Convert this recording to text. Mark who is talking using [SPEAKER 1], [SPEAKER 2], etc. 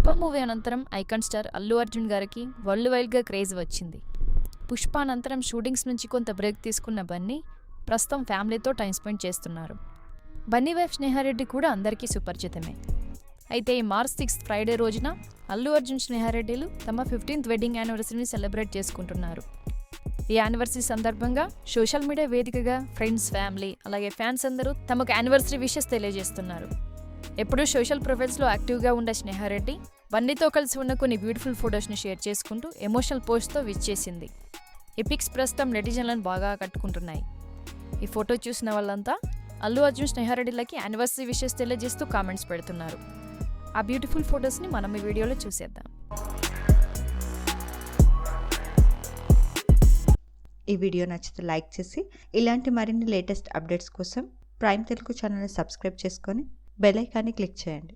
[SPEAKER 1] Pushpa movie అనంతరం icon star Allu Arjun గారికి world వైడ్గా క్రేజ్ వచ్చింది. పుష్ప అనంతరం షూటింగ్స్ నుంచి కొంత బ్రేక్ తీసుకున్న బన్నీ ప్రస్తుతం ఫ్యామిలీతో టైం స్పెండ్ చేస్తున్నారు. బన్నీ వైఫ్ స్నేహారెడ్డి కూడా అందరికీ సుపరిచితమే. అయితే ఈ మార్చ్ 6 ఫ్రైడే రోజున అల్లు అర్జున్ స్నేహారెడ్డిలు తమ 15th వెడ్డింగ్ యానివర్సరీని సెలబ్రేట్ చేసుకుంటున్నారు. ఈ యానివర్సరీ సందర్భంగా సోషల్ మీడియా వేదికగా ఫ్రెండ్స్, ఫ్యామిలీ అలాగే ఫ్యాన్స్ అందరూ తమకు యానివర్సరీ విషెస్ తెలియజేస్తున్నారు. ఎప్పుడూ సోషల్ ప్రొఫైల్స్లో యాక్టివ్గా ఉండే స్నేహారెడ్డి బన్నీతో కలిసి ఉన్న కొన్ని బ్యూటిఫుల్ ఫొటోస్ని షేర్ చేసుకుంటూ ఎమోషనల్ పోస్ట్తో విష్ చేసింది. ఈ పిక్స్ ప్రస్తుతం నెటిజన్లను బాగా కట్టుకుంటున్నాయి. ఈ ఫోటో చూసిన వాళ్ళంతా అల్లు అర్జున్ స్నేహారెడ్డిలకి యానివర్సరీ విషెస్ తెలియజేస్తూ కామెంట్స్ పెడుతున్నారు. ఆ బ్యూటిఫుల్ ఫొటోస్ని మనం ఈ వీడియోలో చూసేద్దాం.
[SPEAKER 2] ఈ వీడియో నచ్చితే లైక్ చేసి ఇలాంటి మరిన్ని లేటెస్ట్ అప్డేట్స్ కోసం ప్రైమ్ తెలుగు ఛానల్ని సబ్స్క్రైబ్ చేసుకొని బెల్ ఐకాన్ని క్లిక్ చేయండి.